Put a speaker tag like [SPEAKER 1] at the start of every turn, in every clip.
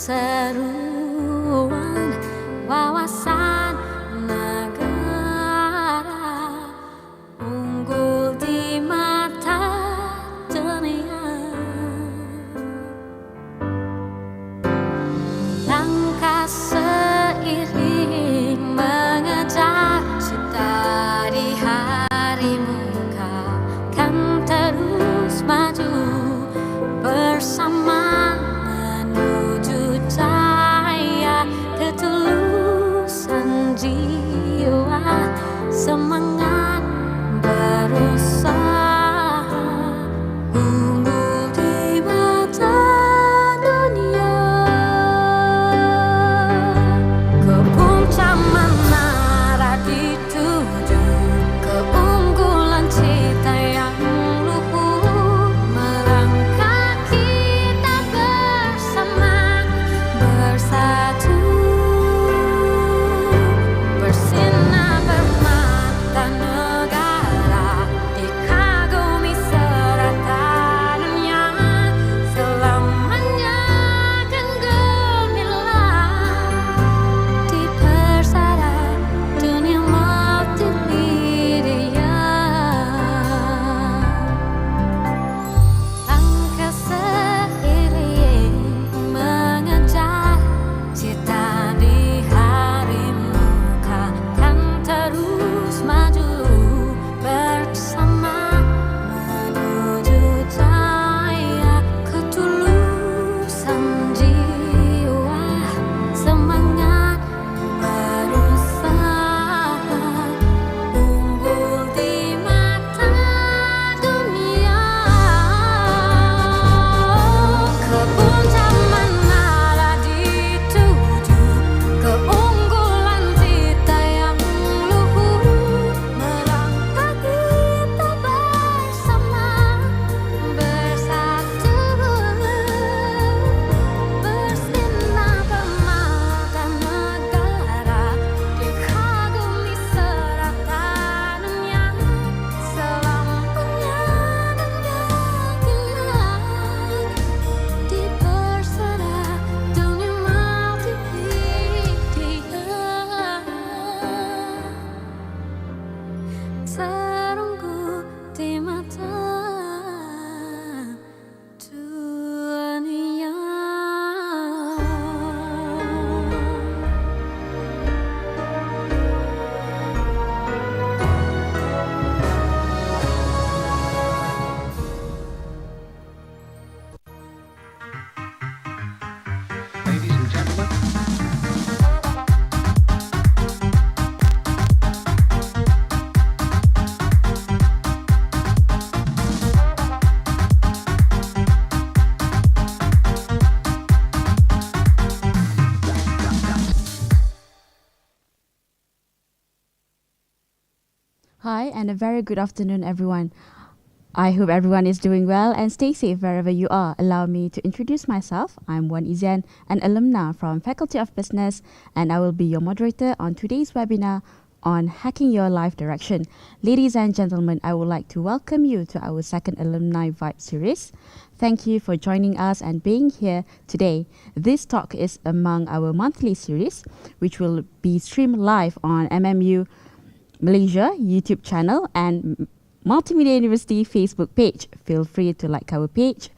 [SPEAKER 1] seruan wawasan negara unggul di mata dunia. Langkah seiring mengejar cita di harimu, kau kan terus maju bersama menuju cahaya ketulusan jiwa, semangat berusaha unggul di mata dunia. Ke puncak menara dituju, keunggulan cita yang luhur, melangkah kita bersama, bersatu, bersinar permata negara, dikagumi serata dunia, selamanya akan gemilang di persada dunia multimedia. Langkah seiring mengejar cita di harimu, kau kan terus maju bersama menuju cahaya ketulusan jiwa, semangat berusaha unggul di mata dunia. Ke puncak menara dituju, keunggulan cita yang luhur, melangkah kita bersama, bersatu, bersinar permata negara, dikagumi serata dunia, selamanya dan gemilang di persada dunia multimedia. Terunggu di mata dunia.
[SPEAKER 2] Ladies and gentlemen,
[SPEAKER 3] Hi, and a very good afternoon, everyone. I hope everyone is doing well and stay safe wherever you are. Allow me to introduce myself. I'm Wan Izian, an alumna from Faculty of Business, and I will be your moderator on today's webinar on Hacking Your Life Direction. Ladies and gentlemen, I would like to welcome you to our second Alumni Vibes series. Thank you for joining us and being here today. This talk is among our monthly series, which will be streamed live on MMU Malaysia YouTube channel and Multimedia University Facebook page. Feel free to like our page,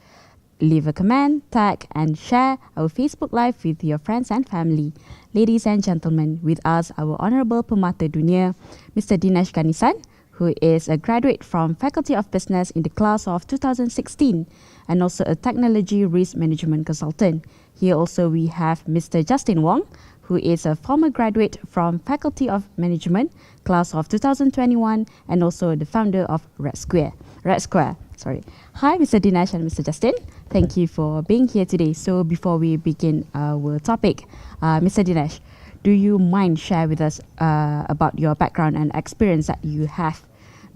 [SPEAKER 3] leave a comment, tag and share our Facebook Live with your friends and family. Ladies and gentlemen, with us our Honorable Permata Dunia, Mr. Dinesh Ganisan, who is a graduate from Faculty of Business in the class of 2016 and also a technology risk management consultant. Here also we have Mr. Justin Wong, who is a former graduate from Faculty of Management, class of 2021, and also the founder of Red Square. Hi, Mr. Dinesh and Mr. Justin. Thank you for being here today. So before we begin our topic, Mr. Dinesh, do you mind share with us about your background and experience that you have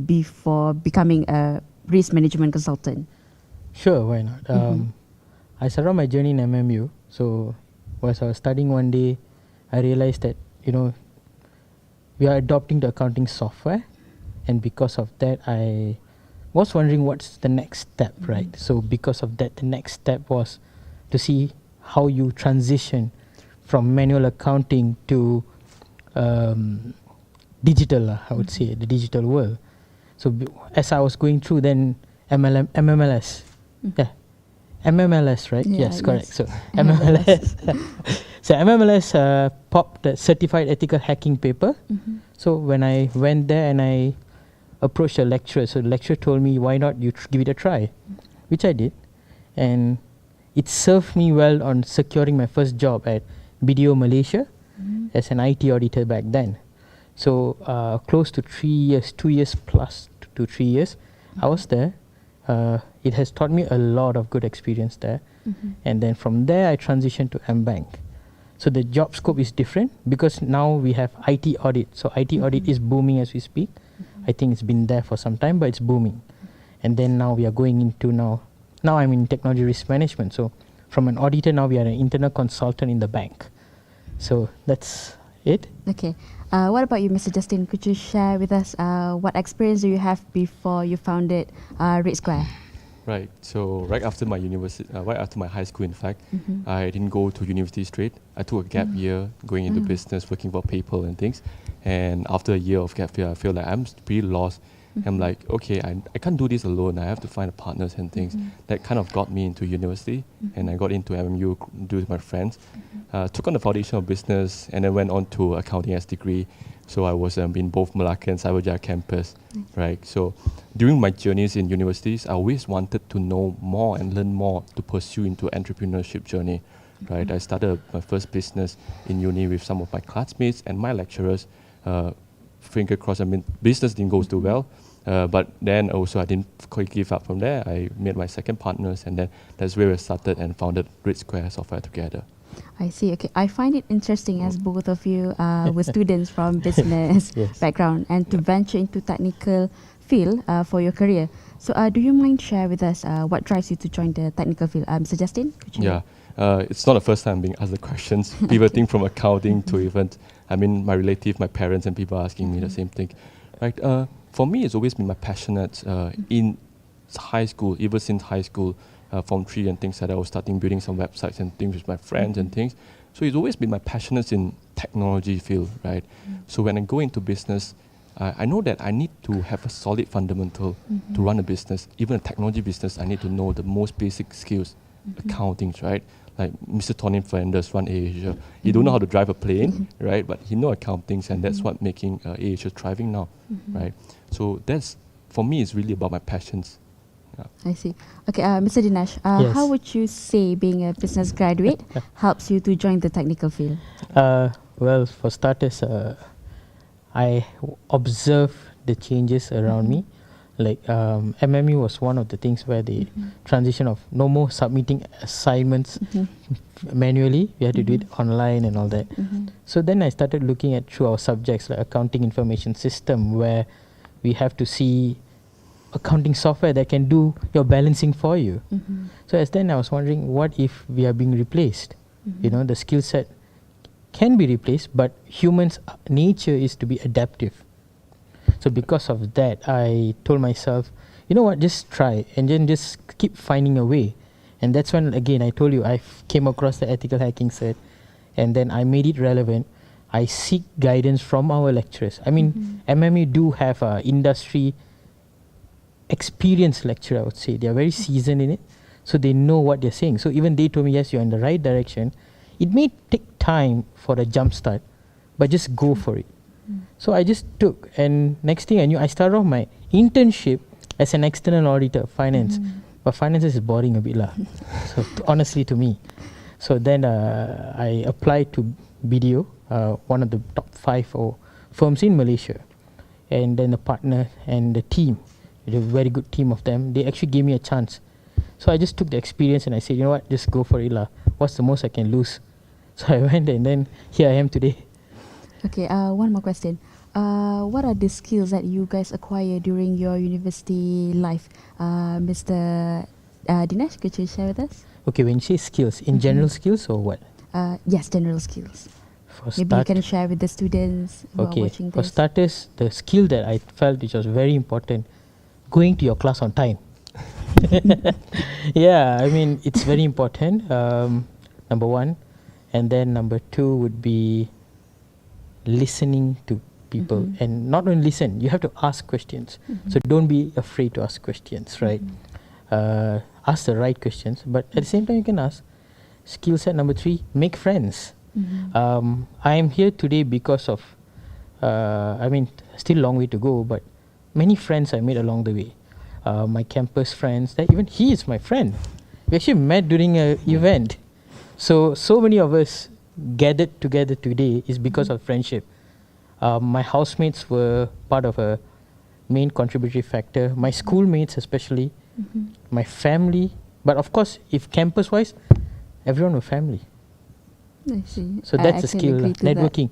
[SPEAKER 3] before becoming a risk management consultant?
[SPEAKER 4] Sure, why not? I started my journey in MMU. So, as I was studying one day, I realized that, we are adopting the accounting software. And because of that, I was wondering what's the next step, right? So, because of that, the next step was to see how you transition from manual accounting to digital, I would say, the digital world. So as I was going through, then MMLS, yeah, MMLS, right?
[SPEAKER 3] Yeah,
[SPEAKER 4] yes, correct.
[SPEAKER 3] yes.
[SPEAKER 4] So MMLS, so MMLS popped the certified ethical hacking paper. So when I went there and I approached the lecturer, so the lecturer told me, why not you give it a try, which I did, and it served me well on securing my first job at BDO Malaysia as an IT auditor back then. So close to 3 years, 2 years plus to 3 years, I was there. It has taught me a lot of good experience there. And then from there, I transitioned to M-Bank. So the job scope is different because now we have IT audit. So IT audit is booming as we speak. I think it's been there for some time, but it's booming. And then now we are going into now I'm in technology risk management. So from an auditor, now we are an internal consultant in the bank. So that's it.
[SPEAKER 3] Okay. What about you, Mr. Justin? Could you share with us what experience do you have before you founded Red Square?
[SPEAKER 2] Right. So right after my university, right after my high school, in fact, I didn't go to university straight. I took a gap year, going into business, working for PayPal and things. And after a year of gap year, I feel like I'm pretty lost. I'm like, okay, I can't do this alone. I have to find partners and things. That kind of got me into university, and I got into MMU, do with my friends. Took on the foundation of business, and then went on to accounting as degree. So I was in both Malacca and Cyberjaya campus, right? So during my journeys in universities, I always wanted to know more and learn more to pursue into entrepreneurship journey, right? I started my first business in uni with some of my classmates and my lecturers. Finger crossed, I mean, business didn't go too well. But then also I didn't quite give up from there. I made my second partners, and then that's where we started and founded Red Square Software together.
[SPEAKER 3] I see. Okay, I find it interesting as both of you were students from business background and to venture into technical field for your career. So, do you mind share with us what drives you to join the technical field? Mr. Justin, could you?
[SPEAKER 2] Yeah, it's not the first time being asked the questions. People think from accounting to even, I mean, my relative, my parents, and people asking me the same thing. Right. For me, it's always been my passionate in high school, ever since high school. Form 3 and things like that, I was starting building some websites and things with my friends and things. So it's always been my passionate in technology field, right? So when I go into business, I know that I need to have a solid fundamental to run a business. Even a technology business, I need to know the most basic skills, accounting, right? Like Mr. Tony Fernandez run AirAsia. He don't know how to drive a plane, right? But he know accounting, and that's what making AirAsia thriving now, right? So that's, for me, it's really about my passions.
[SPEAKER 3] I see. Okay, Mr. Dinesh,
[SPEAKER 4] Yes.
[SPEAKER 3] how would you say being a business graduate helps you to join the technical field?
[SPEAKER 4] Well, for starters, I observe the changes around me. Like MMU was one of the things where the transition of no more submitting assignments manually. We had to do it online and all that. So then I started looking at through our subjects like accounting information system, where we have to see accounting software that can do your balancing for you. So as then I was wondering, what if we are being replaced? You know, the skill set can be replaced, but humans' nature is to be adaptive. So because of that, I told myself, you know what, just try and then just keep finding a way. And that's when, again, I told you, I came across the ethical hacking cert, and then I made it relevant. I seek guidance from our lecturers. I mean, MMU do have a industry experienced lecturer, I would say. They are very seasoned in it, so they know what they're saying. So even they told me, yes, you're in the right direction. It may take time for a jump start, but just go for it. So I just took, and next thing I knew, I started off my internship as an external auditor, finance. But finance is boring a bit lah. So honestly to me. So then I applied to BDO, one of the top 5 firms in Malaysia. And then the partner and the team, a very good team of them, they actually gave me a chance. So I just took the experience and I said, you know what, just go for it lah. What's the most I can lose? So I went, and then here I am today.
[SPEAKER 3] Okay, one more question. What are the skills that you guys acquire during your university life? Mr. Dinesh, could you share with us?
[SPEAKER 4] Okay, when you say skills, in general skills or what?
[SPEAKER 3] Yes, general skills.
[SPEAKER 4] For
[SPEAKER 3] Maybe you can share with the students who are watching
[SPEAKER 4] for
[SPEAKER 3] this.
[SPEAKER 4] starters, the skill that I felt which was very important, going to your class on time. Yeah, I mean, it's very important. number one. And then number two would be listening to people. And not only listen, you have to ask questions. So don't be afraid to ask questions, right? Ask the right questions, but at the same time you can ask. Skill set number three, make friends. I am here today because of, still long way to go, but many friends I made along the way. My campus friends, that even he is my friend. We actually met during an event. So many of us gathered together today is because of friendship. My housemates were part of a main contributory factor. My schoolmates especially, my family. But of course, if campus-wise, everyone was family.
[SPEAKER 3] I see.
[SPEAKER 4] So that's a skill, networking.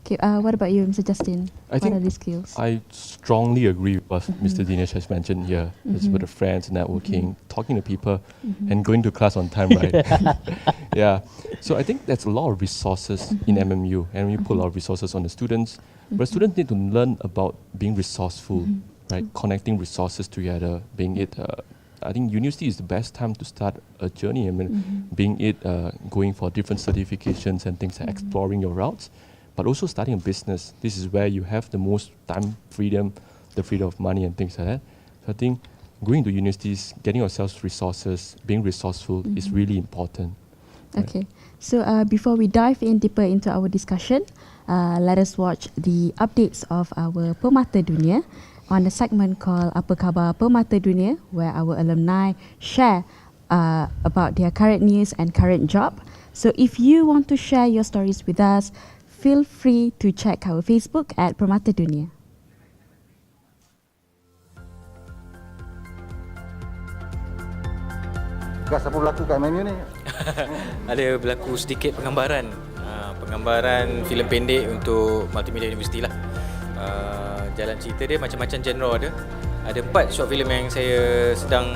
[SPEAKER 3] Okay, what about you, Mr. Justin? What are these skills?
[SPEAKER 2] I strongly agree with what Mr. Dinesh has mentioned here. It's with the friends, networking, talking to people, and going to class on time, right? Yeah. So I think there's a lot of resources in MMU, and we put a lot of resources on the students. But students need to learn about being resourceful, right? Connecting resources together, being it. I think university is the best time to start a journey. I mean, being it going for different certifications and things like exploring your routes, but also starting a business. This is where you have the most time freedom, the freedom of money and things like that. So I think going to universities, getting yourselves resources, being resourceful is really important.
[SPEAKER 3] Okay, so before we dive in deeper into our discussion, let us watch the updates of our Permata Dunia on a segment called Apa Khabar Permata Dunia, where our alumni share about their current news and current job. So if you want to share your stories with us, feel free to check our Facebook at Permata Dunia.
[SPEAKER 5] Gas apa berlaku kat MMU ni?
[SPEAKER 6] Ada berlaku sedikit penggambaran filem pendek untuk Multimedia University lah. Jalan cerita dia macam-macam genre ada. Ada 4 short film yang saya sedang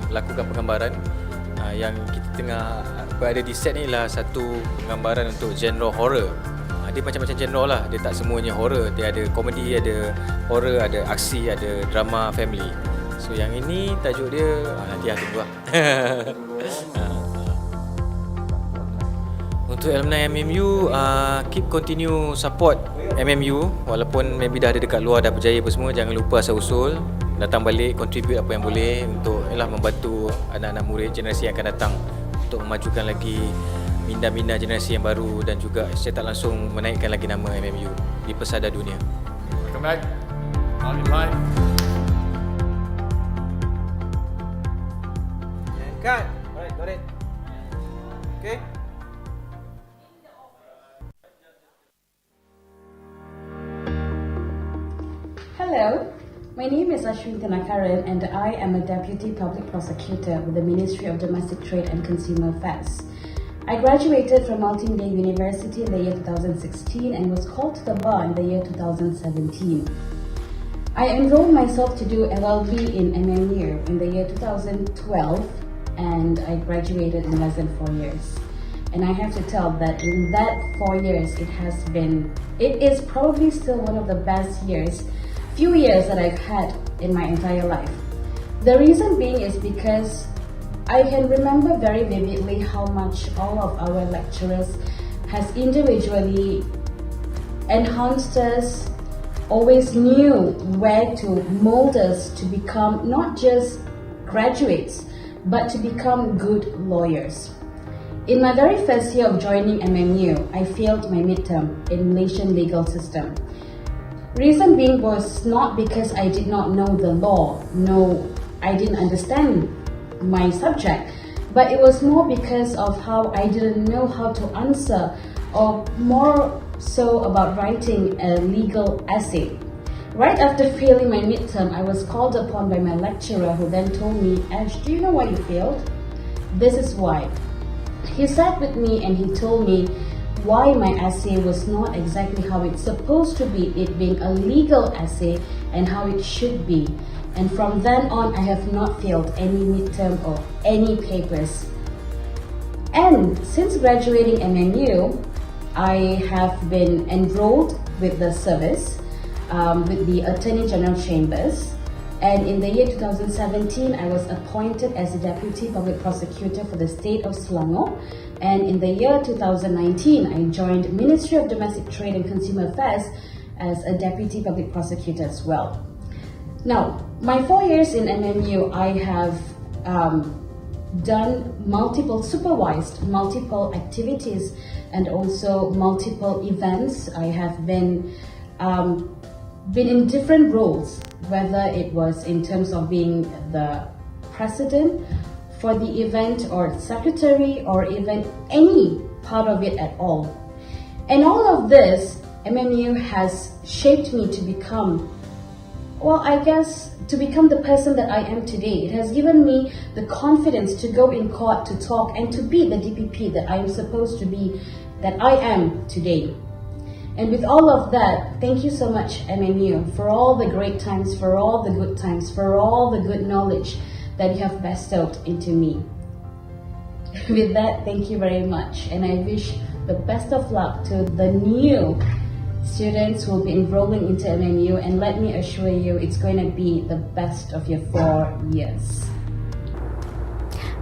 [SPEAKER 6] lakukan penggambaran. Yang kita tengah berada di set ni lah satu penggambaran untuk genre horror. Dia macam-macam genre lah. Dia tak semuanya horror. Dia ada komedi, ada horror, ada aksi, ada drama family. So yang ini tajuk dia nanti tunggu lah. Untuk alumni MMU, keep continue support MMU. Walaupun maybe dah ada dekat luar, dah berjaya apa semua, jangan lupa asal usul, datang balik, contribute apa yang boleh untuk membantu anak-anak murid generasi yang akan datang untuk memajukan lagi minda-minda generasi yang baru dan juga secara tak langsung menaikkan lagi nama MMU di pesada dunia.
[SPEAKER 7] Welcome back. Alumni Vibes.
[SPEAKER 6] Cut. Alright, got it. Okay.
[SPEAKER 8] Hello, my name is Ashwin Kanakaran and I am a Deputy Public Prosecutor with the Ministry of Domestic Trade and Consumer Affairs. I graduated from Multimedia University in the year 2016 and was called to the bar in the year 2017. I enrolled myself to do LLB in MMU in the year 2012 and I graduated in less than 4 years. And I have to tell that in that 4 years, it is probably still one of the best few years that I've had in my entire life. The reason being is because I can remember very vividly how much all of our lecturers has individually enhanced us, always knew where to mold us to become not just graduates, but to become good lawyers. In my very first year of joining MMU, I failed my midterm in Malaysian legal system. Reason being was not because I did not know the law, no, I didn't understand my subject, but it was more because of how I didn't know how to answer, or more so about writing a legal essay. Right after failing my midterm, I was called upon by my lecturer who then told me, Ash, do you know why you failed? This is why. He sat with me and he told me why my essay was not exactly how it's supposed to be, it being a legal essay and how it should be. And from then on, I have not failed any midterm or any papers. And since graduating MMU, I have been enrolled with the service, with the Attorney General Chambers, And in the year 2017, I was appointed as the Deputy Public Prosecutor for the state of Selangor. And in the year 2019, I joined Ministry of Domestic Trade and Consumer Affairs as a Deputy Public Prosecutor as well. Now, my 4 years in MMU, I have supervised multiple activities and also multiple events. I have been in different roles, whether it was in terms of being the president for the event or secretary or even any part of it at all. And all of this, MMU has shaped me to become, to become the person that I am today. It has given me the confidence to go in court, to talk, and to be the DPP that I am supposed to be, that I am today. And with all of that, thank you so much, MMU, for all the great times, for all the good times, for all the good knowledge that you have bestowed into me. With that, thank you very much. And I wish the best of luck to the new students who will be enrolling into MMU. And let me assure you, it's going to be the best of your 4 years.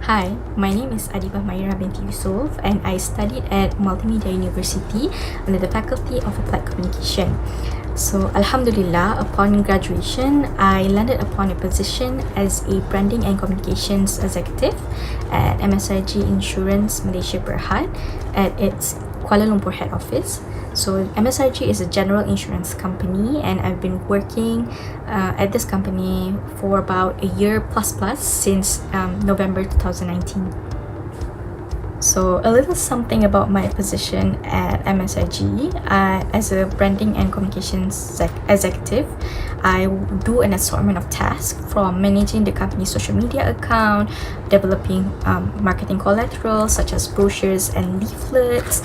[SPEAKER 9] Hi, my name is Adibah Maira binti Yusof and I studied at Multimedia University under the Faculty of Applied Communication. So, Alhamdulillah, upon graduation, I landed upon a position as a Branding and Communications Executive at MSIG Insurance Malaysia Berhad at its Kuala Lumpur head office. So MSIG is a general insurance company and I've been working at this company for about a year plus since November 2019. So a little something about my position at MSIG. As a branding and communications executive, I do an assortment of tasks from managing the company's social media account, developing marketing collateral such as brochures and leaflets,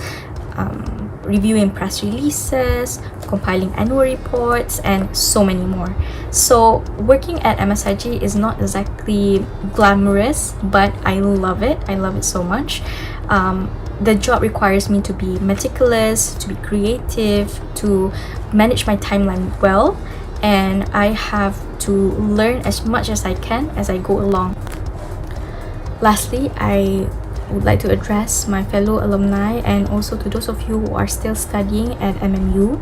[SPEAKER 9] reviewing press releases, compiling annual reports, and so many more. So working at MSIG is not exactly glamorous, but I love it. I love it so much. The job requires me to be meticulous, to be creative, to manage my timeline well, and I have to learn as much as I can as I go along. Lastly, I would like to address my fellow alumni and also to those of you who are still studying at MMU.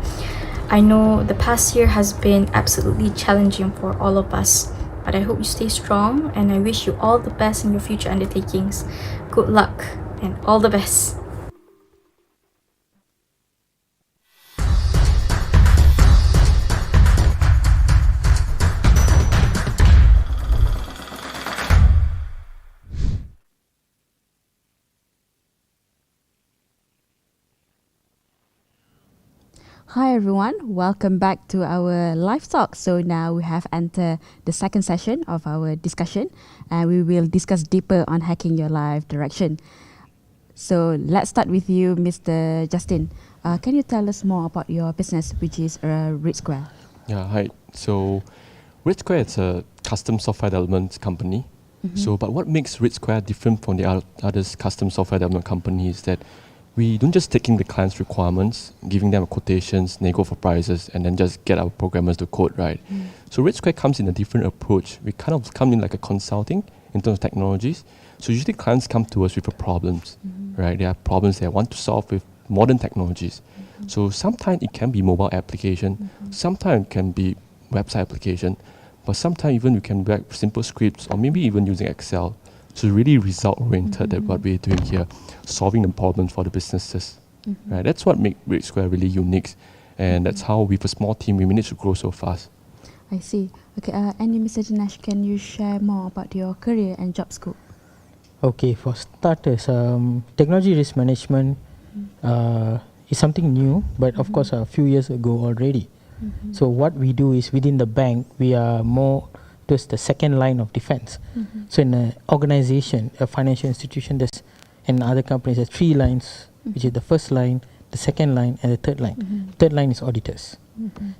[SPEAKER 9] I know the past year has been absolutely challenging for all of us, but I hope you stay strong and I wish you all the best in your future undertakings. Good luck and all the best.
[SPEAKER 3] Hi everyone, welcome back to our live talk. So now we have entered the second session of our discussion and we will discuss deeper on hacking your life direction. So let's start with you, Mr. Justin. Can you tell us more about your business, which is Red Square?
[SPEAKER 2] Yeah, hi. So Red Square is a custom software development company. So, but what makes Red Square different from the other custom software development companies is that we don't just take in the client's requirements, giving them quotations, nego for prices, and then just get our programmers to code, right? So Red Square comes in a different approach. We kind of come in like a consulting in terms of technologies. So usually clients come to us with problems, right? They have problems they want to solve with modern technologies. So sometimes it can be mobile application, sometimes it can be website application, but sometimes even we can write simple scripts or maybe even using Excel. So really result-oriented at what we're doing here, solving the problems for the businesses. Right? That's what makes Red Square really unique. And that's how with a small team we managed to grow so fast.
[SPEAKER 3] I see. Okay, and you, Mr. Dinesh, can you share more about your career and job scope?
[SPEAKER 4] Okay, for starters, technology risk management is something new, but of course a few years ago already. So what we do is within the bank, we are more towards the second line of defense. So in an organization, a financial institution, there's in other companies, there's 3 lines, which is the first line, the second line, and the third line. Third line is auditors.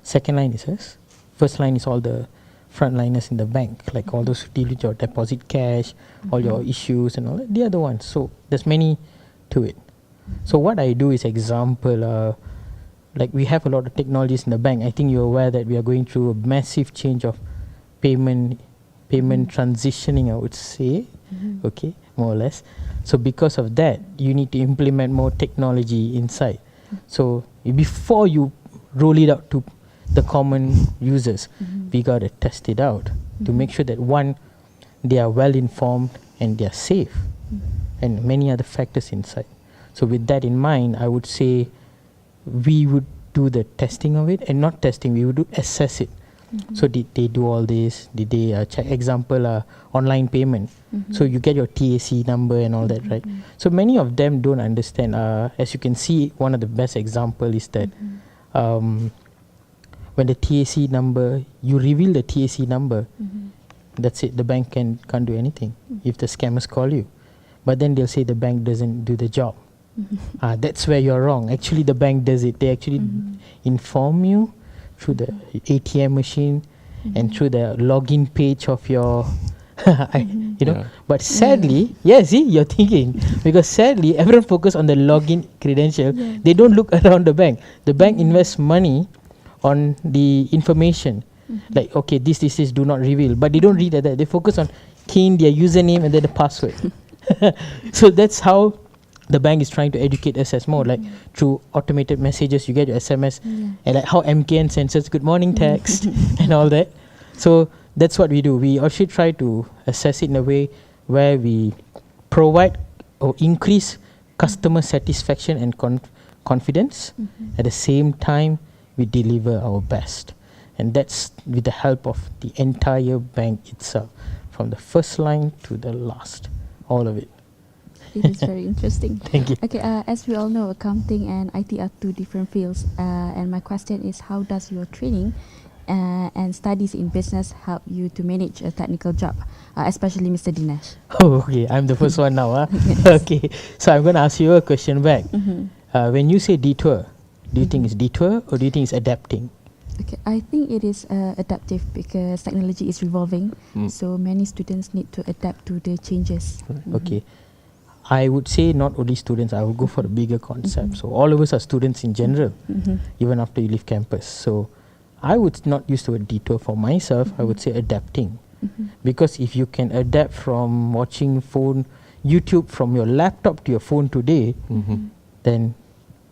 [SPEAKER 4] Second line is us. First line is all the frontliners in the bank, like all those who deal with your deposit cash, all your issues and all that. The other ones. So there's many to it. So what I do is example, like we have a lot of technologies in the bank. I think you're aware that we are going through a massive change of payment transitioning, I would say. Okay, more or less. So because of that, you need to implement more technology inside. So before you roll it out to the common users, we gotta test it out to make sure that one, they are well informed and they are safe, and many other factors inside. So with that in mind, I would say we would do the testing of it, and not testing, we would do assess it. So did they do all this? Did they check, example, online payment? So you get your TAC number and all that, right? So many of them don't understand. As you can see, one of the best example is that when the TAC number, you reveal the TAC number, that's it. The bank can't do anything if the scammers call you. But then they'll say the bank doesn't do the job. That's where you're wrong. Actually, the bank does it. They actually inform you through the ATM machine and through the login page of your, you know.
[SPEAKER 2] Yeah.
[SPEAKER 4] But sadly, see, you're thinking, because sadly, everyone focus on the login credential. They don't look around the bank. The bank invests money on the information. Like, okay, this, do not reveal. But they don't read that. They focus on keying their username and then the password. So that's how the bank is trying to educate us as more, like through automated messages. You get your SMS, and like how MKN sends us good morning text and all that. So that's what we do. We actually try to assess it in a way where we provide or increase customer satisfaction and confidence. At the same time, we deliver our best, and that's with the help of the entire bank itself, from the first line to the last, all of it.
[SPEAKER 3] It is very interesting.
[SPEAKER 4] Thank you.
[SPEAKER 3] Okay, as we all know, accounting and IT are two different fields. And my question is, how does your training and studies in business help you to manage a technical job, especially Mr. Dinesh?
[SPEAKER 4] Oh, okay. I'm the first one now. Okay. So I'm going to ask you a question back. When you say detour, do you think it's detour or do you think it's adapting?
[SPEAKER 3] Okay, I think it is adaptive because technology is revolving. So many students need to adapt to the changes.
[SPEAKER 4] Okay. I would say not only students, I would go for a bigger concept. So all of us are students in general, even after you leave campus. So I would not use the word detour for myself, I would say adapting. Because if you can adapt from watching YouTube from your laptop to your phone today, then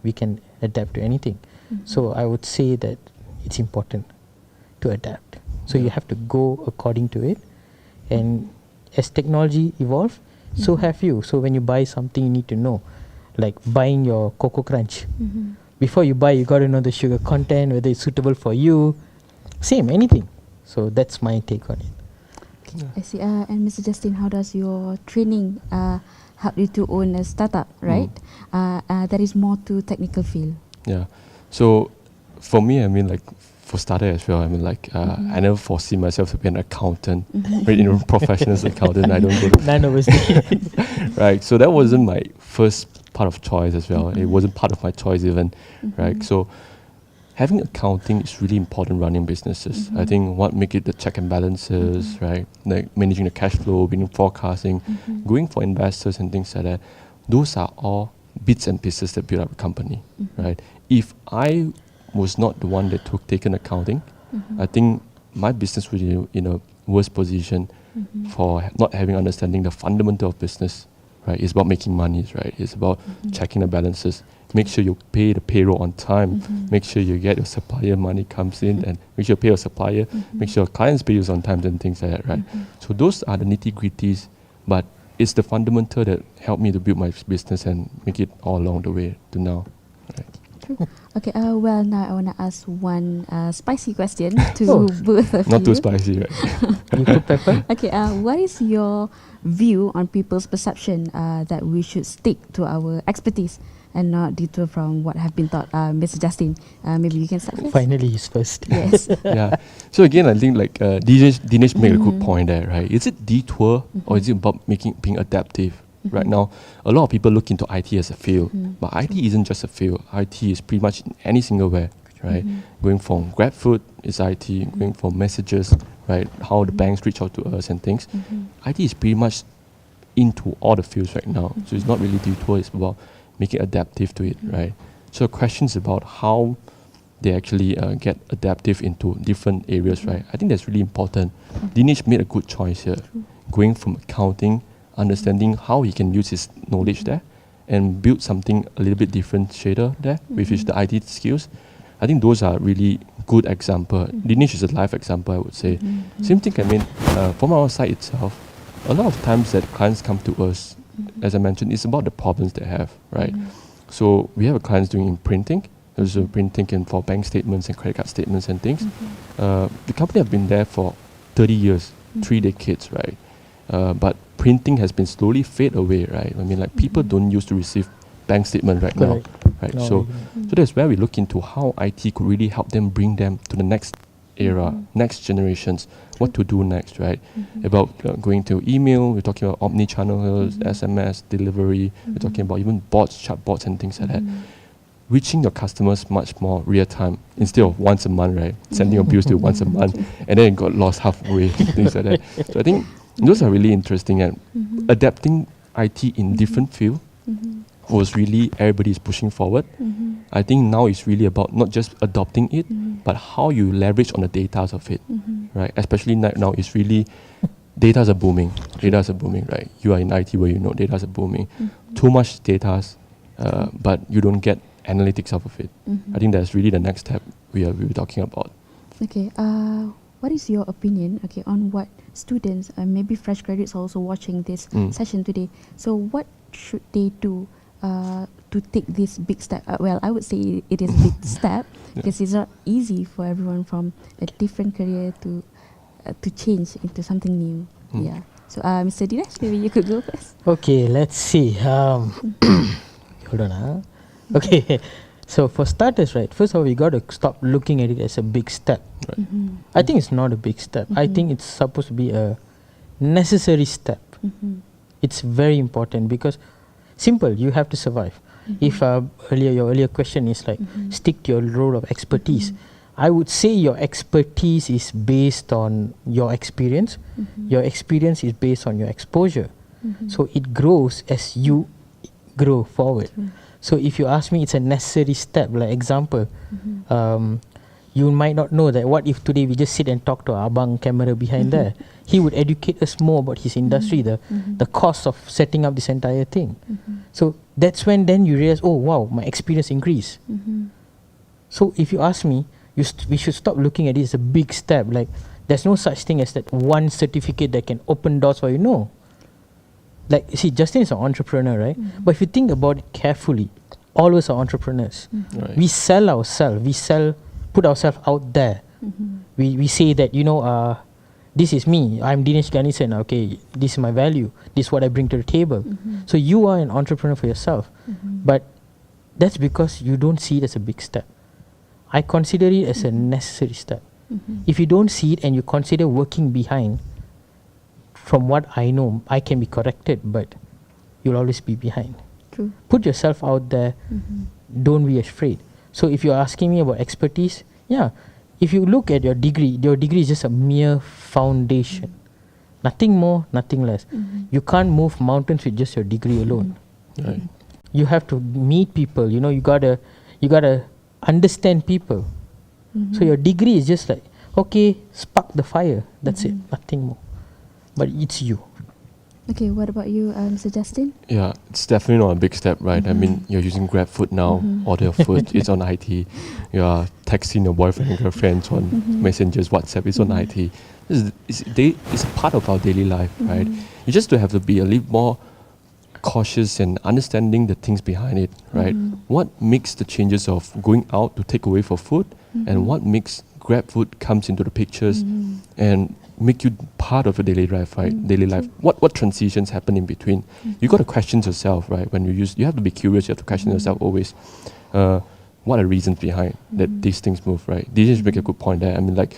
[SPEAKER 4] we can adapt to anything. So I would say that it's important to adapt. So you have to go according to it. And as technology evolves, so have you. So when you buy something, you need to know, like buying your Cocoa Crunch. Before you buy, you got to know the sugar content, whether it's suitable for you. Same, anything. So that's my take on it.
[SPEAKER 3] I see. And Mr. Justin, how does your training help you to own a startup, right? That is more to technical field.
[SPEAKER 2] Yeah. So for me, I mean, like for starter as well, I mean, like I never foresee myself to be an accountant, right? You know, professional accountant. I don't go to
[SPEAKER 4] None of us did.
[SPEAKER 2] right. So that wasn't my first part of choice as well. It wasn't part of my choice even, right? So having accounting is really important running businesses. I think what make it the check and balances, right? Like managing the cash flow, being forecasting, going for investors and things like that. Those are all bits and pieces that build up a company, right? If I was not the one that taken accounting, I think my business would be in a worse position for not having understanding the fundamental of business, right? It's about making money, right? It's about checking the balances. Make sure you pay the payroll on time. Make sure you get your supplier money comes in, and make sure you pay your supplier. Make sure your clients pay you on time and things like that, right? So those are the nitty-gritties, but it's the fundamental that helped me to build my business and make it all along the way to now. Right?
[SPEAKER 3] Okay, well, now I want to ask one spicy question to both of you.
[SPEAKER 2] Not too spicy, right?
[SPEAKER 4] You put pepper?
[SPEAKER 3] Okay, what is your view on people's perception that we should stick to our expertise and not detour from what have been taught? Mr. Justin, maybe you can start first.
[SPEAKER 4] Finally, he's first.
[SPEAKER 3] Yes.
[SPEAKER 2] Yeah. So again, I think like Dinesh made a good point there, right? Is it detour or is it about being adaptive? Right now, a lot of people look into IT as a field, but IT isn't just a field. IT is pretty much in any single where, right? Going from grab food is IT, going from messages, right? How the banks reach out to us and things. IT is pretty much into all the fields right now. So it's not really detour, it's about making adaptive to it, right? So the question is about how they actually get adaptive into different areas, right? I think that's really important. Dinesh made a good choice here, going from accounting, understanding how he can use his knowledge there, and build something a little bit differentiator there with his the IT skills. I think those are really good example. Dinesh is a live example, I would say. Same thing, I mean, from our side itself, a lot of times that clients come to us, as I mentioned, it's about the problems they have, right? So we have clients doing in printing. There's a printing and for bank statements and credit card statements and things. The company have been there for 30 years, 3 decades, right? But printing has been slowly fade away, right? I mean, like people don't used to receive bank statement right now, right?
[SPEAKER 4] No,
[SPEAKER 2] So that's where we look into how IT could really help them bring them to the next era, next generations, what to do next, right? About going to email, we're talking about omni-channel, SMS, delivery, we're talking about even bots, chatbots and things like that. Reaching your customers much more real time instead of once a month, right? Sending your bills to once a month and then it got lost halfway, things like that. So I think those are really interesting, and adapting IT in different field was really everybody's pushing forward. I think now it's really about not just adopting it, but how you leverage on the data of it, right? Especially now it's really data are booming. Data are booming, right? You are in IT where you know data are booming. Too much data, but you don't get analytics out of it. I think that's really the next step we were talking about.
[SPEAKER 3] Okay. What is your opinion, on what students, maybe fresh graduates are also watching this session today? So what should they do to take this big step? Well, I would say it is a big step because it's not easy for everyone from a different career to change into something new. Yeah. So, Mr. Dinesh, maybe you could go first.
[SPEAKER 4] Okay, let's see. Hold on. Okay. So for starters, right, first of all, we got to stop looking at it as a big step. Right. I think it's not a big step. I think it's supposed to be a necessary step. It's very important because simple, you have to survive. If your earlier question is like stick to your role of expertise, I would say your expertise is based on your experience. Your experience is based on your exposure. So it grows as you grow forward. So if you ask me, it's a necessary step. Like example, you might not know that what if today we just sit and talk to our abang camera behind there. He would educate us more about his industry, the cost of setting up this entire thing. So that's when then you realize, oh wow, my experience increased. So if you ask me, we should stop looking at it as a big step. Like there's no such thing as that one certificate that can open doors for you. No. Like, see, Justin is an entrepreneur, right? But if you think about it carefully, all of us are entrepreneurs.
[SPEAKER 2] Right.
[SPEAKER 4] We sell ourselves. Put ourselves out there. We say that, this is me. I'm Dinesh Ganisan. Okay, this is my value. This is what I bring to the table. So you are an entrepreneur for yourself. But that's because you don't see it as a big step. I consider it as a necessary step. If you don't see it and you consider working behind, from what I know, I can be corrected, but you'll always be behind.
[SPEAKER 3] True.
[SPEAKER 4] Put yourself out there. Don't be afraid. So if you're asking me about expertise, if you look at your degree is just a mere foundation. Nothing more, nothing less. You can't move mountains with just your degree alone.
[SPEAKER 2] Right.
[SPEAKER 4] You have to meet people. You gotta understand people. So your degree is just like, okay, spark the fire. That's it. Nothing more. But it's you.
[SPEAKER 3] Okay, what about you, Mr. Justin?
[SPEAKER 2] Yeah, it's definitely not a big step, right? I mean, you're using GrabFood now, order your food, it's on IT. You're texting your boyfriend and girlfriends on messengers, WhatsApp, it's on IT. It's a part of our daily life, right? You just have to be a little more cautious and understanding the things behind it, right? What makes the changes of going out to take away for food and what makes GrabFood comes into the pictures and make you part of your daily life, right? Daily life. What transitions happen in between? You got to question yourself, right? When you have to be curious. You have to question yourself always. What are the reasons behind that these things move, right? They just make a good point there. I mean, like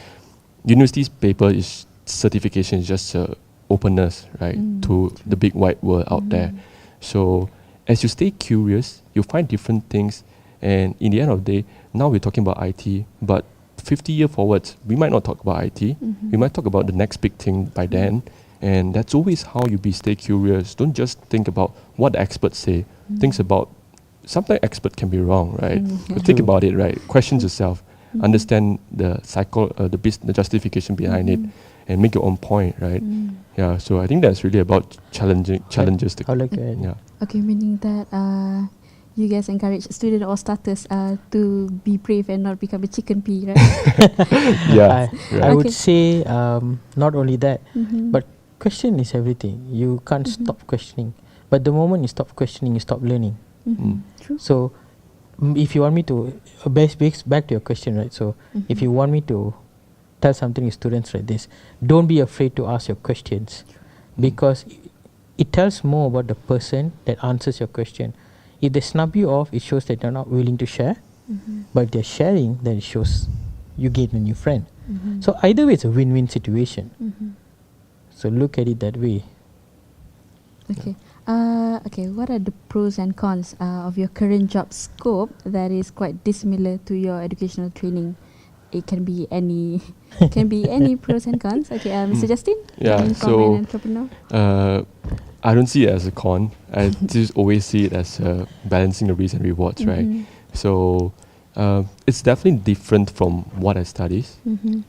[SPEAKER 2] university's paper is certification is just openness, right, to the big wide world out there. So as you stay curious, you find different things, and in the end of the day, now we're talking about IT, but 50 years forwards, we might not talk about IT. We might talk about the next big thing by then. And that's always how you stay curious. Don't just think about what the experts say. Think about, sometimes experts can be wrong, right? But think about it, right? Question yourself. understand the the justification behind it, and make your own point, right? Yeah, so I think that's really about challenges.
[SPEAKER 4] I like to add.
[SPEAKER 2] Yeah.
[SPEAKER 3] Okay, meaning that you guys encourage student or starters to be brave and not become a chicken pea, right?
[SPEAKER 2] Yeah,
[SPEAKER 4] I would
[SPEAKER 3] Okay.
[SPEAKER 4] say not only that,
[SPEAKER 3] Mhm.
[SPEAKER 4] but question is everything. You can't stop questioning. But the moment you stop questioning, you stop learning.
[SPEAKER 3] True.
[SPEAKER 4] So, if you want me to, back to your question, right? So, if you want me to tell something to students like this, don't be afraid to ask your questions, because it tells more about the person that answers your question. If they snub you off, it shows that they're not willing to share. But if they're sharing, then it shows you gain a new friend. So either way, it's a win-win situation. So look at it that way.
[SPEAKER 3] Okay. Okay. What are the pros and cons of your current job scope that is quite dissimilar to your educational training? It can be any, pros and cons. Okay, Mr. Justin,
[SPEAKER 2] Yeah,
[SPEAKER 3] coming from
[SPEAKER 2] so,
[SPEAKER 3] an entrepreneur.
[SPEAKER 2] I don't see it as a con. I just always see it as balancing the risks and rewards, right? So it's definitely different from what I studied.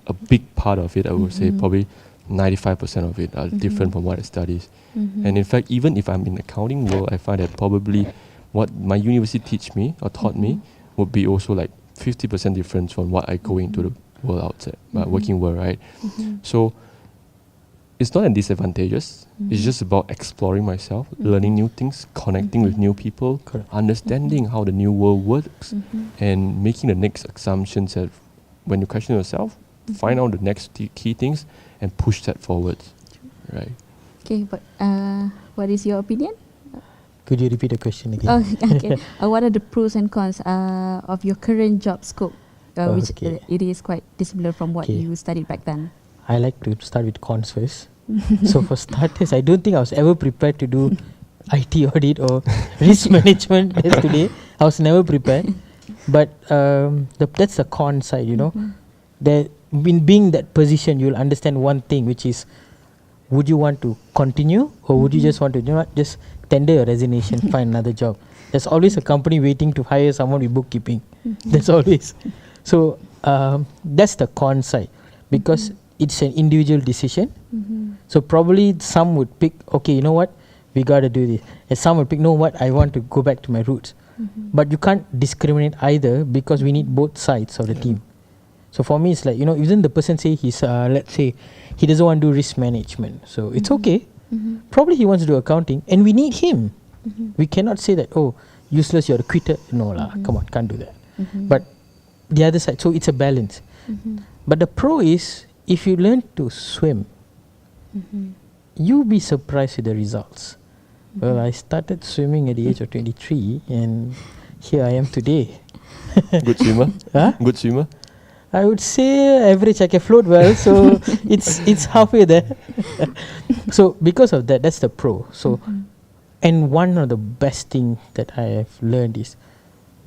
[SPEAKER 2] A big part of it, I would say, probably 95% of it are different from what I studied. And in fact, even if I'm in the accounting world, I find that probably what my university teach me or taught me would be also like 50% difference from what I go into the world outside, working world, right? So it's not a disadvantageous. It's just about exploring myself, learning new things, connecting with new people, understanding how the new world works, and making the next assumptions that when you question yourself, find out the next key things and push that forward, right?
[SPEAKER 3] Okay, but what is your opinion?
[SPEAKER 4] Could you repeat the question again?
[SPEAKER 3] Oh, okay. What are the pros and cons of your current job scope, which
[SPEAKER 4] Okay.
[SPEAKER 3] it is quite dissimilar from what
[SPEAKER 4] Okay.
[SPEAKER 3] you studied back then?
[SPEAKER 4] I like to start with cons first. So for starters, I don't think I was ever prepared to do IT audit or risk management as today. I was never prepared. But that's the con side, you know. That in being that position, you'll understand one thing, which is, would you want to continue, or would you just want to, just tender your resignation, find another job? There's always a company waiting to hire someone with bookkeeping. That's always. So that's the con side, because it's an individual decision. So probably some would pick, okay, you know what, we got to do this. And some would pick, no, what, I want to go back to my roots. But you can't discriminate either, because we need both sides of the team. So for me, it's like, even the person say he's, let's say, he doesn't want to do risk management. So it's okay. Probably he wants to do accounting, and we need him. We cannot say that, oh, useless, you're a quitter. No lah, come on, can't do that. But the other side, so it's a balance. But the pro is, if you learn to swim, you'll be surprised with the results. Well, I started swimming at the age of 23, and here I am today.
[SPEAKER 2] Good swimmer?
[SPEAKER 4] Huh?
[SPEAKER 2] Good swimmer?
[SPEAKER 4] I would say average. I can float well, so it's halfway there. So because of that, that's the pro. So, and one of the best thing that I have learned is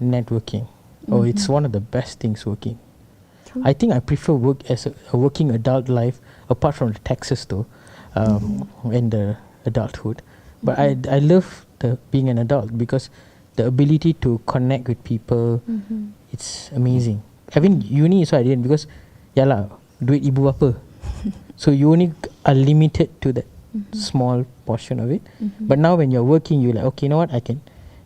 [SPEAKER 4] networking. Oh, it's one of the best things working. I think I prefer work as a working adult life, apart from the taxes though, and the adulthood. But I love being an adult, because the ability to connect with people, it's amazing. Having uni, so I didn't, because duit ibu bapa. So you only are limited to that small portion of it. But now when you're working, you're like, okay, you know what, I can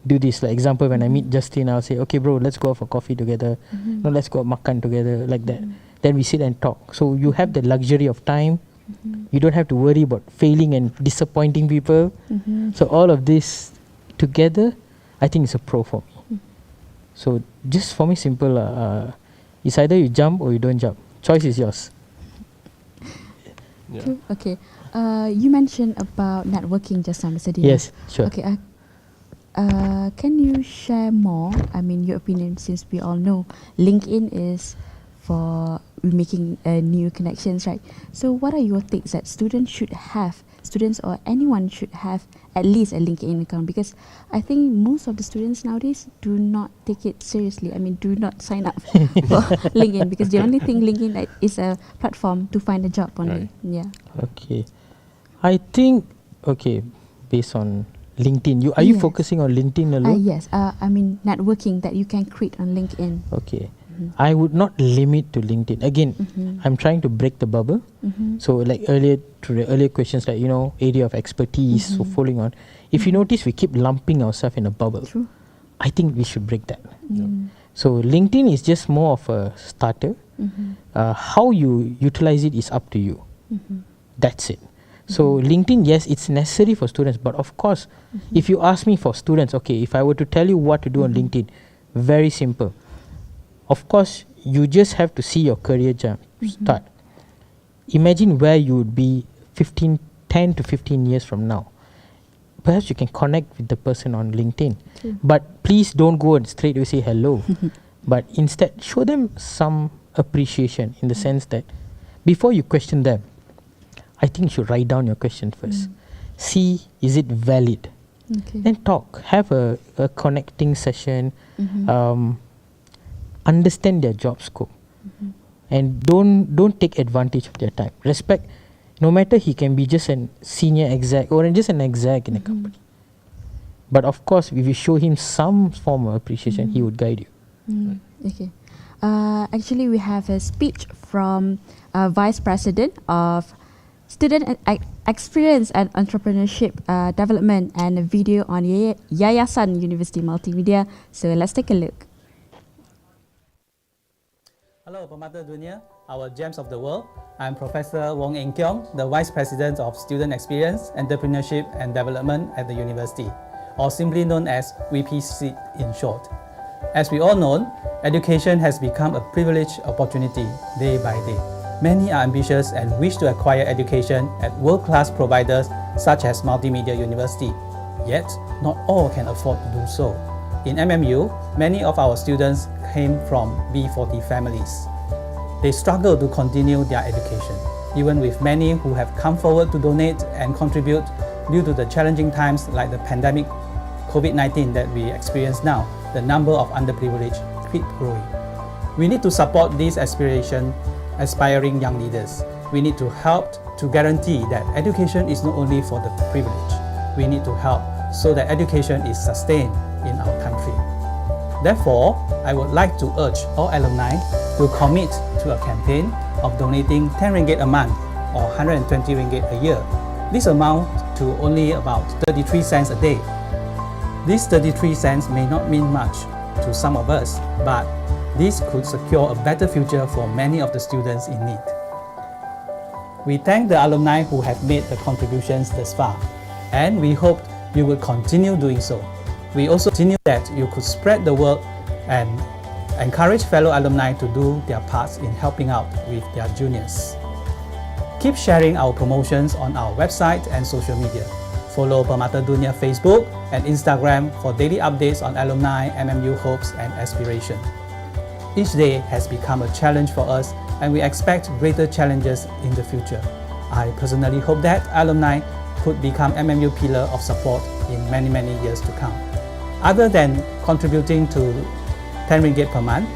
[SPEAKER 4] do this. Like example, when I meet Justin, I'll say, okay bro, let's go out for coffee together. No, let's go out makan together, like that. Then we sit and talk. So you have the luxury of time. You don't have to worry about failing and disappointing people. So all of this together, I think it's a pro for me. So just for me, simple. It's either you jump or you don't jump. Choice is yours.
[SPEAKER 2] Yeah.
[SPEAKER 3] True. Okay. You mentioned about networking just now, Mr. Dinesh.
[SPEAKER 4] Yes, sure.
[SPEAKER 3] Okay. Can you share more? I mean, your opinion, since we all know LinkedIn is for making new connections, right? So, what are your takes that students or anyone should have at least a LinkedIn account? Because I think most of the students nowadays do not take it seriously. I mean, do not sign up for LinkedIn, because they only think LinkedIn is a platform to find a job only.
[SPEAKER 2] Right.
[SPEAKER 3] Yeah.
[SPEAKER 4] Okay. I think, based on LinkedIn, are you
[SPEAKER 3] Yes.
[SPEAKER 4] focusing on LinkedIn alone?
[SPEAKER 3] Yes. I mean, networking that you can create on LinkedIn.
[SPEAKER 4] Okay. I would not limit to LinkedIn. Again, I'm trying to break the bubble. So like earlier, to the earlier questions, like, area of expertise, so following on. If you notice, we keep lumping ourselves in a bubble.
[SPEAKER 3] True.
[SPEAKER 4] I think we should break that. So LinkedIn is just more of a starter. How you utilize it is up to you. That's it. So LinkedIn, yes, it's necessary for students, but of course, if you ask me for students, okay, if I were to tell you what to do on LinkedIn, very simple. Of course, you just have to see your career jump start. Imagine where you would be 10 to 15 years from now. Perhaps you can connect with the person on LinkedIn. But please don't go and straight away say hello. But instead, show them some appreciation in the sense that before you question them, I think you should write down your question first. See, is it valid? Then talk. Have a connecting session. Understand their job scope. And don't take advantage of their time. Respect, no matter he can be just a senior exec or just an exec in a company. But of course, if you show him some form of appreciation, he would guide you.
[SPEAKER 3] Okay. Actually, we have a speech from Vice President of Student Experience and Entrepreneurship Development and a video on Yayasan University Multimedia. So let's take a look.
[SPEAKER 10] Hello, Permata Dunia, our gems of the world. I'm Professor Wong the Vice President of Student Experience, Entrepreneurship and Development at the university, or simply known as VPC in short. As we all know, education has become a privileged opportunity day by day. Many are ambitious and wish to acquire education at world-class providers such as Multimedia University. Yet, not all can afford to do so. In MMU, many of our students came from B40 families. They struggle to continue their education, even with many who have come forward to donate and contribute due to the challenging times like the pandemic COVID-19 that we experience now. The number of underprivileged keep growing. We need to support these aspiring young leaders. We need to help to guarantee that education is not only for the privileged. We need to help so that education is sustained in our country. Therefore, I would like to urge all alumni to commit to a campaign of donating 10 ringgit a month or 120 ringgit a year. This amount to only about 33 cents a day. These 33 cents may not mean much to some of us, but this could secure a better future for many of the students in need. We thank the alumni who have made the contributions thus far, and we hope you will continue doing so. We also continue that you could spread the word and encourage fellow alumni to do their parts in helping out with their juniors. Keep sharing our promotions on our website and social media. Follow Permata Dunia Facebook and Instagram for daily updates on alumni, MMU hopes and aspiration. Each day has become a challenge for us and we expect greater challenges in the future. I personally hope that alumni could become MMU pillar of support in many years to come. Other than contributing to 10 ringgit per month,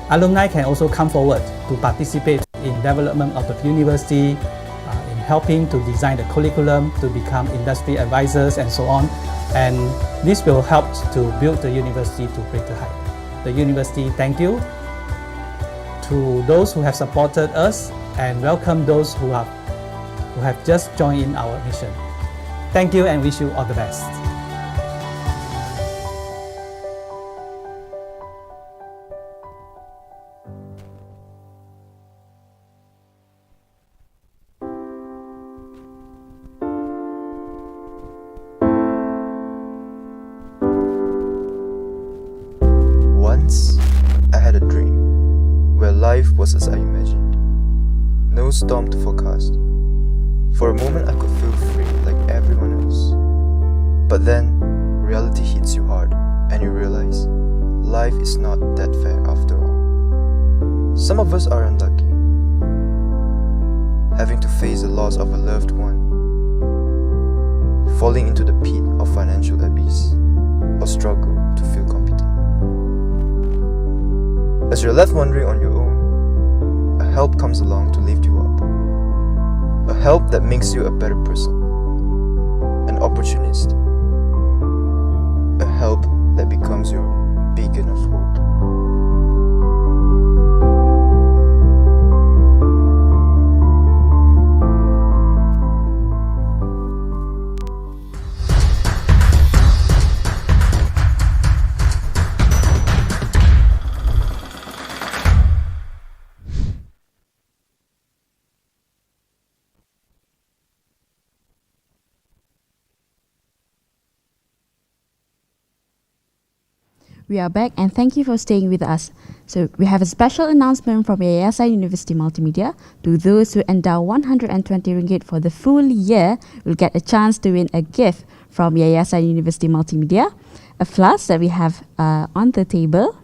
[SPEAKER 10] alumni can also come forward to participate in development of the university, in helping to design the curriculum, to become industry advisors and so on. And this will help to build the university to greater height. The university thank you to those who have supported us and welcome those who have just joined in our mission. Thank you and wish you all the best.
[SPEAKER 11] Once, I had a dream where life was as I imagined. No storm to forecast. For a moment, I could feel free like everyone else. But then, reality hits you hard, and you realize life is not that fair after all. Some of us are unlucky, having to face the loss of a loved one, falling into the pit of financial abyss, or struggle to feel competent. As you're left wondering on your own, a help comes along to lift you up. A help that makes you a better person. An opportunist. A help that beacons your beacon of hope.
[SPEAKER 3] We are back and thank you for staying with us. So we have a special announcement from Yayasan University Multimedia. To those who endow 120 ringgit for the full year will get a chance to win a gift from Yayasan University Multimedia, a flask that we have on the table.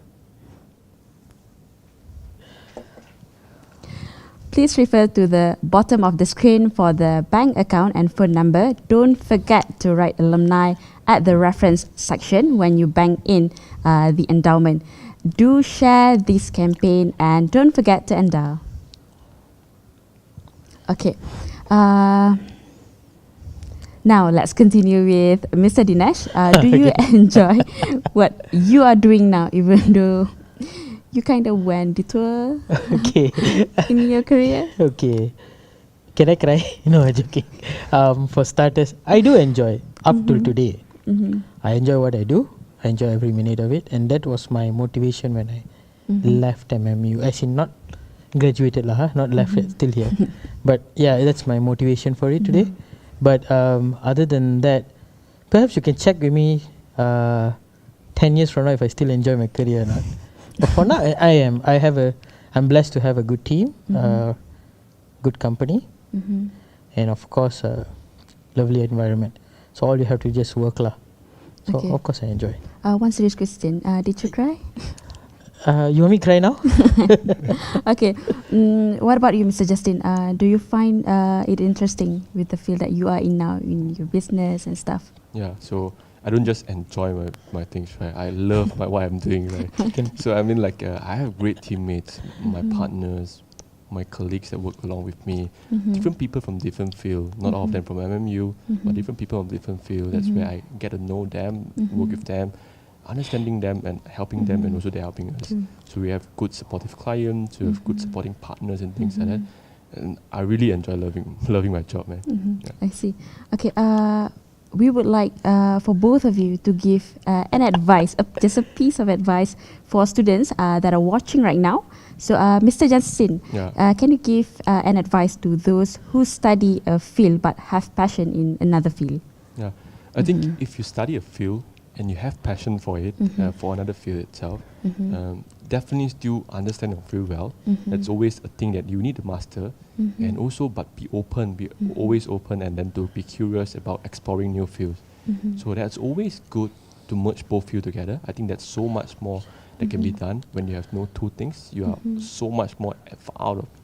[SPEAKER 3] Please refer to the bottom of the screen for the bank account and phone number. Don't forget to write alumni at the reference section when you bank in the endowment. Do share this campaign and don't forget to endow. Okay. Now let's continue with Mr. Dinesh. Do you enjoy what you are doing now, even though you kind of went detour
[SPEAKER 4] Okay.
[SPEAKER 3] in your career?
[SPEAKER 4] Okay. Can I cry? No, I'm joking. For starters, I do enjoy up till today. I enjoy what I do. I enjoy every minute of it, and that was my motivation when I left MMU. As in, not graduated lah, not left it, still here. But yeah, that's my motivation for it today. But other than that, perhaps you can check with me 10 years from now if I still enjoy my career or not. But for now, I'm blessed to have a good team, good company, and of course, a lovely environment. So all you have to just work lah. So
[SPEAKER 3] Okay.
[SPEAKER 4] of course I enjoy.
[SPEAKER 3] One serious question. Did you cry?
[SPEAKER 4] You want me to cry now?
[SPEAKER 3] Okay. What about you, Mr. Justin? Do you find it interesting with the field that you are in now, in your business and stuff?
[SPEAKER 2] Yeah, so I don't just enjoy my things, right? I love what I'm doing, right? So I mean, like, I have great teammates, my partners, my colleagues that work along with me, different people from different fields, not all of them from MMU, but different people from different fields. That's where I get to know them, work with them, understanding them and helping them, and also they're helping us. So we have good supportive clients, we have good supporting partners and things like that. And I really enjoy loving my job, man. Yeah.
[SPEAKER 3] I see. Okay. We would like for both of you to give an advice, just a piece of advice for students that are watching right now. So, Mr. Justin, can you give an advice to those who study a field but have passion in another field?
[SPEAKER 2] Yeah, I think if you study a field and you have passion for it, for another field itself, definitely still understand your field well. That's always a thing that you need to master, and also but be open, be always open, and then to be curious about exploring new fields. So that's always good to merge both fields together. I think that's so much more that can be done when you have no two things. You are so much more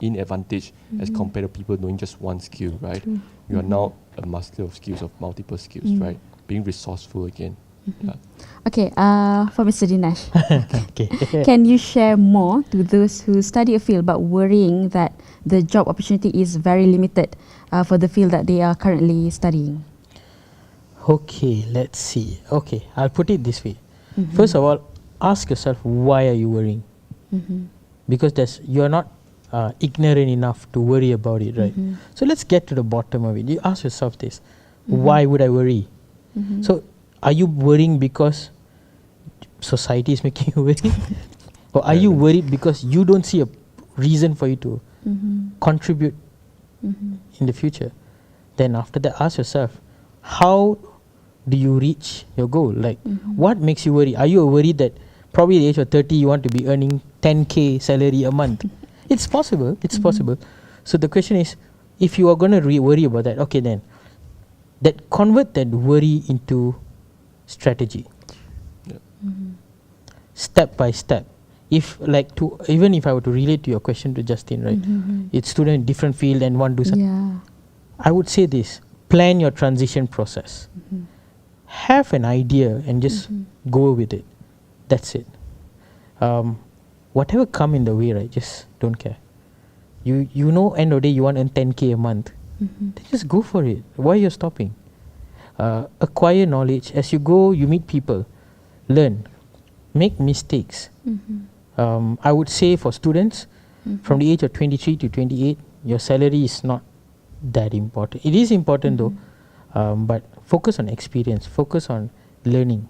[SPEAKER 2] in advantage as compared to people knowing just one skill, right? You are now a master of skills, of multiple skills, right? Being resourceful again. Yeah.
[SPEAKER 3] Okay, for Mr. Dinesh,
[SPEAKER 4] Okay.
[SPEAKER 3] can you share more to those who study a field but worrying that the job opportunity is very limited for the field that they are currently studying?
[SPEAKER 4] Okay, let's see. Okay, I'll put it this way. First of all, ask yourself, why are you worrying? Because you're not ignorant enough to worry about it, right? So let's get to the bottom of it. You ask yourself this, why would I worry? So are you worrying because society is making you worry? Or are you worried because you don't see a reason for you to contribute in the future? Then after that, ask yourself, how do you reach your goal? Like, what makes you worry? Are you worried that probably at the age of 30 you want to be earning 10k salary a month? It's possible. It's possible. So the question is, if you are going to worry about that, okay, then convert that worry into strategy. Step by step. Even if I were to relate to your question to Justin, right? It's student in different field and one do something.
[SPEAKER 3] Yeah.
[SPEAKER 4] I would say this: plan your transition process. Have an idea and just go with it. That's it. Whatever come in the way, right? Just don't care. You know, end of the day you want to earn 10k a month. Then just go for it. Why you're stopping? Acquire knowledge as you go. You meet people, learn, make mistakes. I would say for students from the age of 23 to 28, your salary is not that important. It is important though, but focus on experience, focus on learning,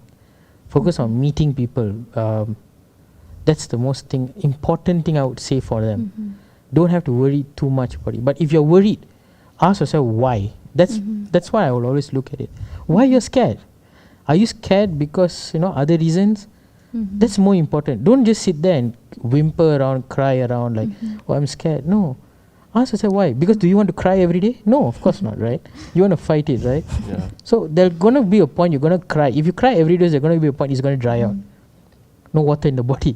[SPEAKER 4] focus on meeting people. That's the most important thing I would say for them. Don't have to worry too much about it. But if you're worried, ask yourself why. That's why I will always look at it. Why you're scared? Are you scared because other reasons? That's more important. Don't just sit there and whimper around, cry around like, oh, I'm scared. No. Ask yourself why. Because do you want to cry every day? No, of course not, right? You want to fight it, right?
[SPEAKER 2] Yeah.
[SPEAKER 4] So there's going to be a point you're going to cry. If you cry every day, there's going to be a point it's going to dry out. No water in the body.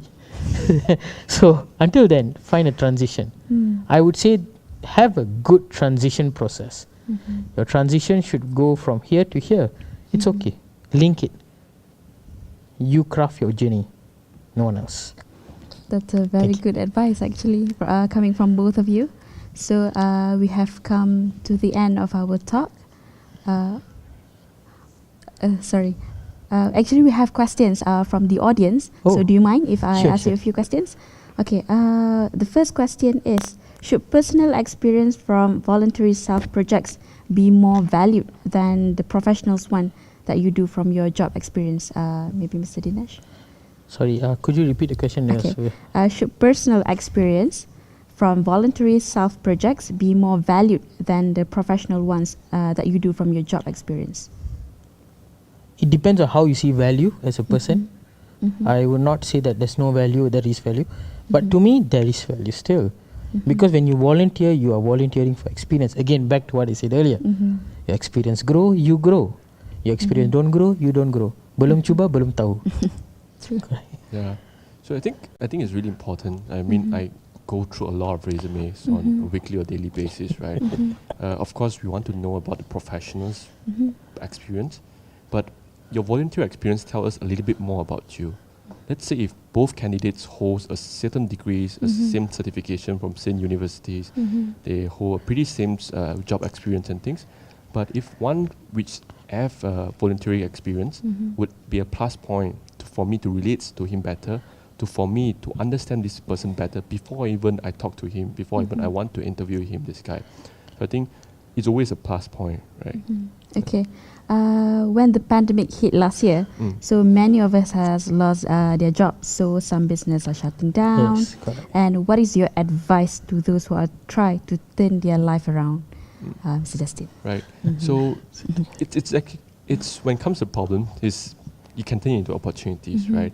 [SPEAKER 4] So until then, find a transition. I would say have a good transition process. Your transition should go from here to here. It's okay. Link it. You craft your journey. No one else.
[SPEAKER 3] That's a very good advice, actually, coming from both of you. So we have come to the end of our talk. Actually, we have questions from the audience. So do you mind if I ask you a few questions? Okay. The first question is, should personal experience from voluntary self-projects be more valued than the professionals one that you do from your job experience? Maybe Mr. Dinesh?
[SPEAKER 4] Sorry, could you repeat the question?
[SPEAKER 3] Okay. Should personal experience from voluntary self-projects be more valued than the professional ones that you do from your job experience?
[SPEAKER 4] It depends on how you see value as a person. I would not say that there's no value, there is value. But to me, there is value still. Because when you volunteer, you are volunteering for experience. Again, back to what I said earlier. Your experience grow, you grow. Your experience don't grow, you don't grow. Belum cuba, belum tahu.
[SPEAKER 2] Yeah. So I think it's really important. I mean, I go through a lot of resumes on a weekly or daily basis, right? Of course, we want to know about the professionals' experience, but your volunteer experience tells us a little bit more about you. Let's say if both candidates hold a certain degrees, a same certification from same universities, they hold a pretty same job experience and things, but if one which have voluntary experience would be a plus point for me to relate to him better, for me to understand this person better before even I talk to him, before even I want to interview him, this guy. So I think it's always a plus point, right?
[SPEAKER 3] Okay. When the pandemic hit last year, so many of us has lost their jobs. So some business are shutting down.
[SPEAKER 4] Yes, correct.
[SPEAKER 3] And what is your advice to those who are trying to turn their life around? Mr. Justin.
[SPEAKER 2] Right. So it's actually, it's when it comes to problem is you can turn it into opportunities, right?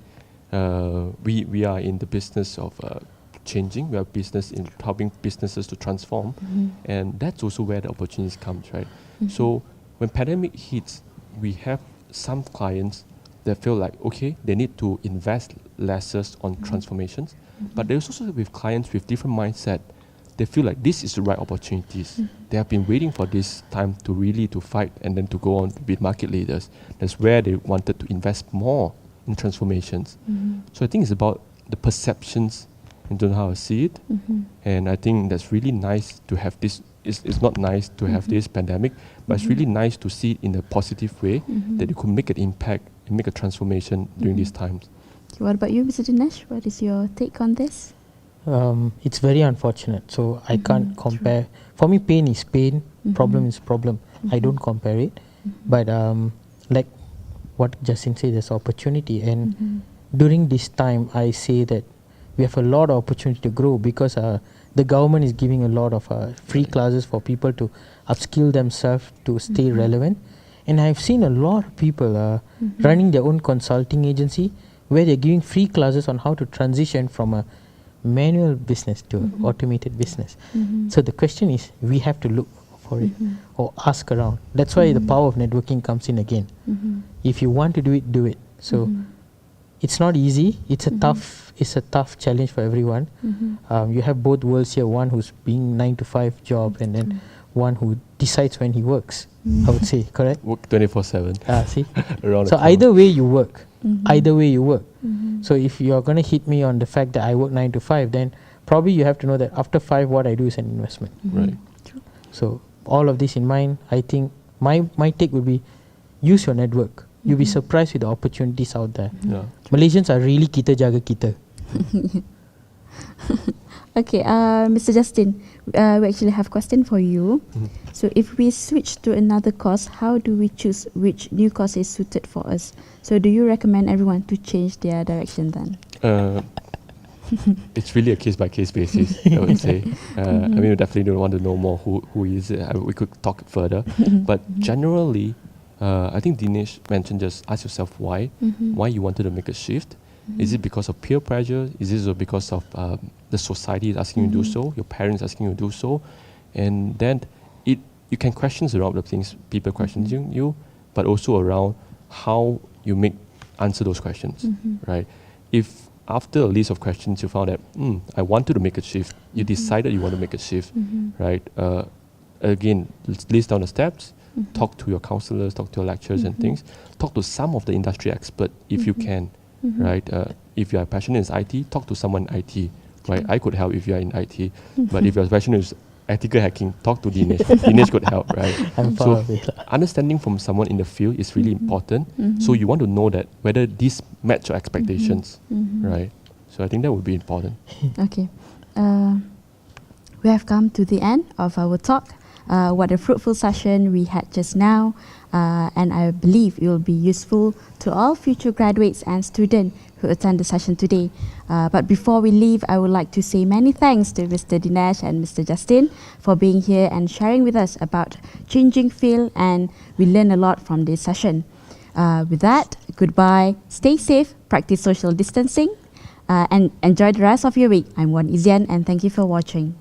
[SPEAKER 2] We are in the business of changing. We are business in helping businesses to transform, and that's also where the opportunities comes, right? So when pandemic hits, we have some clients that feel like okay, they need to invest lesser on transformations, but there's also with clients with different mindset. They feel like this is the right opportunities. They have been waiting for this time to really to fight and then to go on to be market leaders. That's where they wanted to invest more in transformations. So I think it's about the perceptions in terms of how I see it. And I think that's really nice to have this. It's not nice to have this pandemic, but it's really nice to see it in a positive way that you could make an impact and make a transformation during these times.
[SPEAKER 3] What about you, Mr. Dinesh? What is your take on this?
[SPEAKER 4] It's very unfortunate, so I can't compare. For me, pain is pain, problem is problem. I don't compare it. But like what Justin said, there's opportunity, and during this time I say that we have a lot of opportunity to grow because the government is giving a lot of free classes for people to upskill themselves to stay relevant. And I've seen a lot of people running their own consulting agency where they're giving free classes on how to transition from a manual business to automated business. So the question is, we have to look for it or ask around. That's why the power of networking comes in again. If you want to do it, do it. So it's not easy. It's a tough challenge for everyone. You have both worlds here, one who's being 9 to 5 job and then one who decides when he works, I would say, correct?
[SPEAKER 2] Work 24/7.
[SPEAKER 4] See?
[SPEAKER 2] Around
[SPEAKER 4] So
[SPEAKER 2] the clock.
[SPEAKER 4] either way you work. Either way you work. So if you're going to hit me on the fact that I work 9 to 5, then probably you have to know that after 5 what I do is an investment.
[SPEAKER 2] Right.
[SPEAKER 4] So all of this in mind, I think my take would be use your network. You'll be surprised with the opportunities out there.
[SPEAKER 2] Yeah.
[SPEAKER 4] Malaysians are really kita jaga kita.
[SPEAKER 3] Okay, Mr. Justin, we actually have a question for you. So if we switch to another course, how do we choose which new course is suited for us? So do you recommend everyone to change their direction then?
[SPEAKER 2] It's really a case-by-case basis, I would say. I mean, we definitely don't want to know more who is it. We could talk further. But generally, I think Dinesh mentioned just ask yourself why you wanted to make a shift. Is it because of peer pressure? Is it because of the society is asking you to do so? Your parents asking you to do so? And then you can question around the things people questioning you, but also around how you answer those questions, right? If after a list of questions you found that I wanted to make a shift, you decided you want to make a shift, right? Again, list down the steps, talk to your counselors, talk to your lecturers and things, talk to some of the industry experts if you can, right? If you are passionate in IT, talk to someone in IT, right? I could help if you are in IT, but if you are passionate in ethical hacking, talk to Dinesh. Dinesh could help, right?
[SPEAKER 4] I'm far away.
[SPEAKER 2] Understanding from someone in the field is really important. So you want to know that whether this match your expectations, right? So I think that would be important.
[SPEAKER 3] Okay. We have come to the end of our talk. What a fruitful session we had just now. And I believe it will be useful to all future graduates and students who attend the session today. But before we leave, I would like to say many thanks to Mr. Dinesh and Mr. Justin for being here and sharing with us about changing field, and we learned a lot from this session. With that, goodbye, stay safe, practice social distancing, and enjoy the rest of your week. I'm Wong Izian, and thank you for watching.